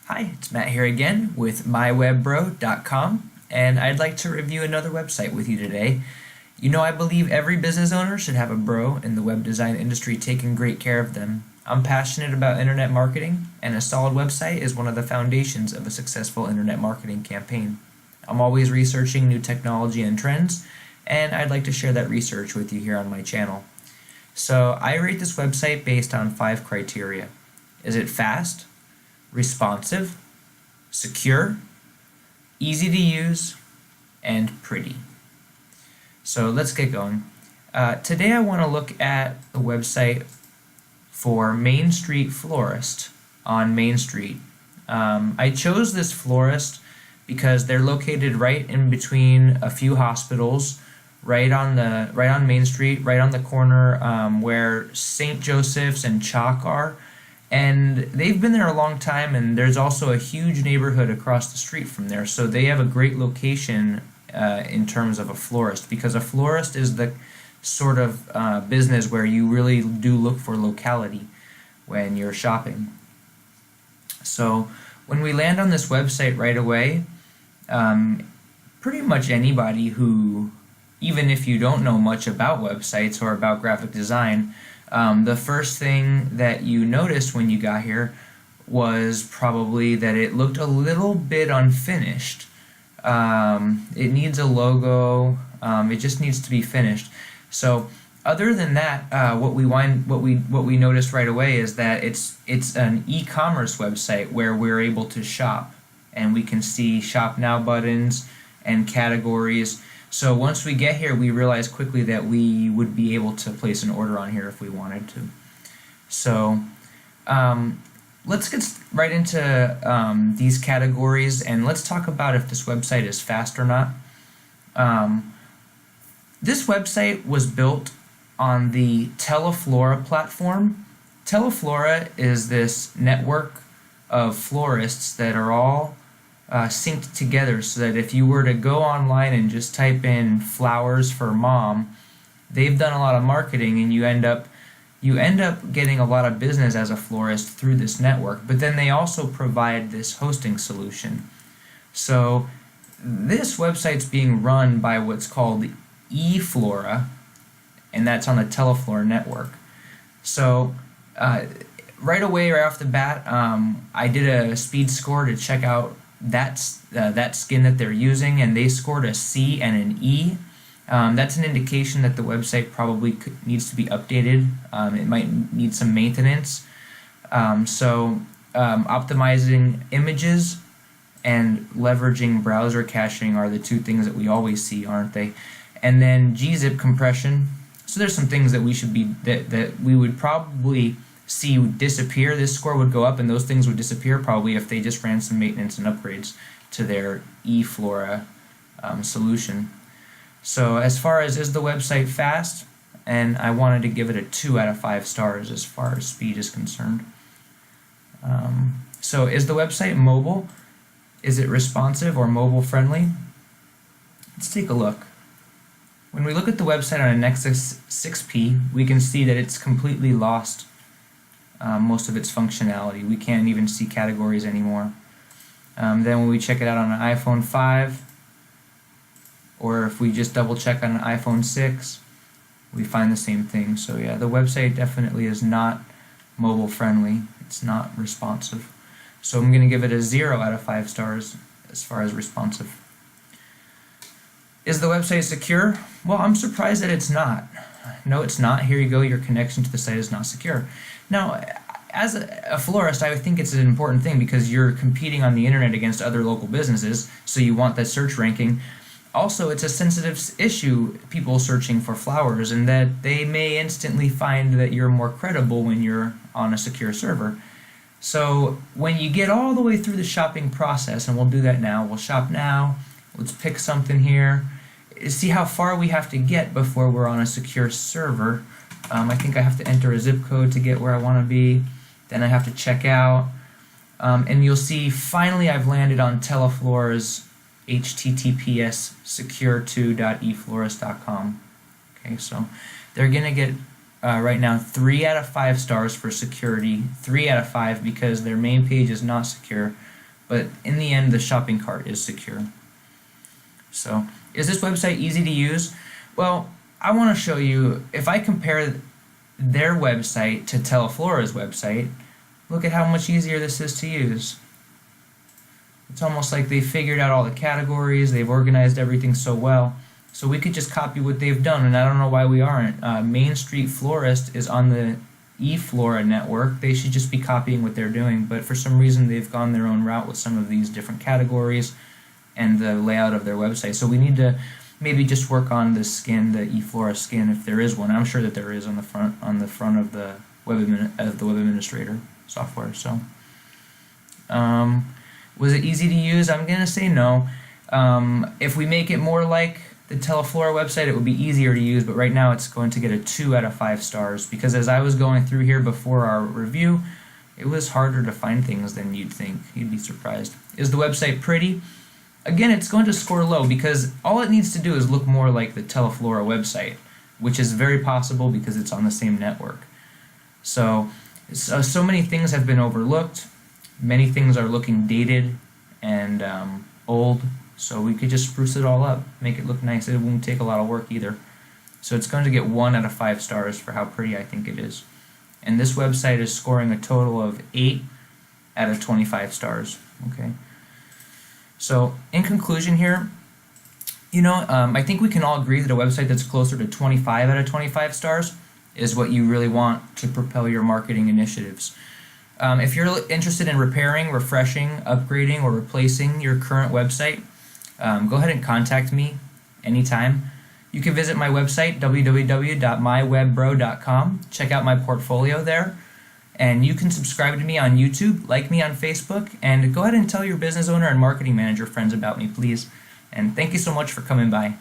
Hi, it's Matt here again with mywebbro.com, and I'd like to review another website with you today. You know, I believe every business owner should have a bro in the web design industry taking great care of them. I'm passionate about internet marketing, and a solid website is one of the foundations of a successful internet marketing campaign. I'm always researching new technology and trends, and I'd like to share that research with you here on my channel. So I rate this website based on 5 criteria. Is it fast, responsive, secure, easy to use, and pretty? So let's get going. Today I want to look at the website for Main Street Florist on Main Street. I chose this florist because they're located right in between a few hospitals, right on Main Street, right on the corner where St. Joseph's and Chalk are. And they've been there a long time, and there's also a huge neighborhood across the street from there. So they have a great location in terms of a florist, because a florist is the sort of business where you really do look for locality when you're shopping. So when we land on this website right away, pretty much anybody who, even if you don't know much about websites or about graphic design, the first thing that you noticed when you got here was probably that it looked a little bit unfinished. It needs a logo. It just needs to be finished. So other than that, what we noticed right away is that it's an e-commerce website where we're able to shop, and we can see shop now buttons and categories. So once we get here, we realize quickly that we would be able to place an order on here if we wanted to. So let's get right into these categories, and let's talk about if this website is fast or not. This website was built on the Teleflora platform. Teleflora is this network of florists that are all synced together, so that if you were to go online and just type in flowers for mom, they've done a lot of marketing, and you end up getting a lot of business as a florist through this network. But then they also provide this hosting solution. So this website's being run by what's called eFlora, and that's on the Teleflora network. So right away, right off the bat, I did a speed score to check out that skin that they're using, and they scored a C and an E. That's an indication that the website probably needs to be updated. It might need some maintenance. Optimizing images and leveraging browser caching are the two things that we always see, aren't they? And then gzip compression. So there's some things that we would probably see disappear. This score would go up, and those things would disappear probably if they just ran some maintenance and upgrades to their eFlora solution. So as far as is the website fast, and I wanted to give it a 2 out of 5 stars as far as speed is concerned. So is the website mobile? Is it responsive or mobile friendly? Let's take a look. When we look at the website on a Nexus 6P, we can see that it's completely lost most of its functionality. We can't even see categories anymore. Then when we check it out on an iPhone 5, or if we just double check on an iPhone 6, we find the same thing. So yeah, the website definitely is not mobile friendly. It's not responsive. So I'm going to give it a 0 out of 5 stars as far as responsive. Is the website secure? Well, I'm surprised that it's not. No, it's not. Here you go. Your connection to the site is not secure. Now, as a florist, I think it's an important thing, because you're competing on the internet against other local businesses, so you want that search ranking. Also, it's a sensitive issue, people searching for flowers, and that they may instantly find that you're more credible when you're on a secure server. So when you get all the way through the shopping process, and we'll do that now, we'll shop now, let's pick something here, see how far we have to get before we're on a secure server. I think I have to enter a zip code to get where I want to be. Then I have to check out. And you'll see finally I've landed on Teleflora's https secure2.eflorist.com. Okay, so they're going to get right now 3 out of 5 stars for security, 3 out of 5 because their main page is not secure, but in the end, the shopping cart is secure. So, is this website easy to use? Well, I want to show you, if I compare their website to Teleflora's website, look at how much easier this is to use. It's almost like they figured out all the categories, they've organized everything so well. So we could just copy what they've done, and I don't know why we aren't. Main Street Florist is on the eFlora network. They should just be copying what they're doing, but for some reason they've gone their own route with some of these different categories and the layout of their website. So we need to maybe just work on the skin, the eFlora skin, if there is one. I'm sure that there is on the front of the web administrator software. So, was it easy to use? I'm gonna say no. If we make it more like the Teleflora website, it would be easier to use, but right now it's going to get a 2 out of 5 stars, because as I was going through here before our review, it was harder to find things than you'd think. You'd be surprised. Is the website pretty? Again, it's going to score low because all it needs to do is look more like the Teleflora website, which is very possible because it's on the same network. So many things have been overlooked. Many things are looking dated and old. So we could just spruce it all up, make it look nice. It won't take a lot of work either. So it's going to get 1 out of 5 stars for how pretty I think it is. And this website is scoring a total of 8 out of 25 stars. Okay. So in conclusion here, I think we can all agree that a website that's closer to 25 out of 25 stars is what you really want to propel your marketing initiatives. If you're interested in repairing, refreshing, upgrading, or replacing your current website, go ahead and contact me anytime. You can visit my website, www.mywebbro.com. Check out my portfolio there. And you can subscribe to me on YouTube, like me on Facebook, and go ahead and tell your business owner and marketing manager friends about me, please. And thank you so much for coming by.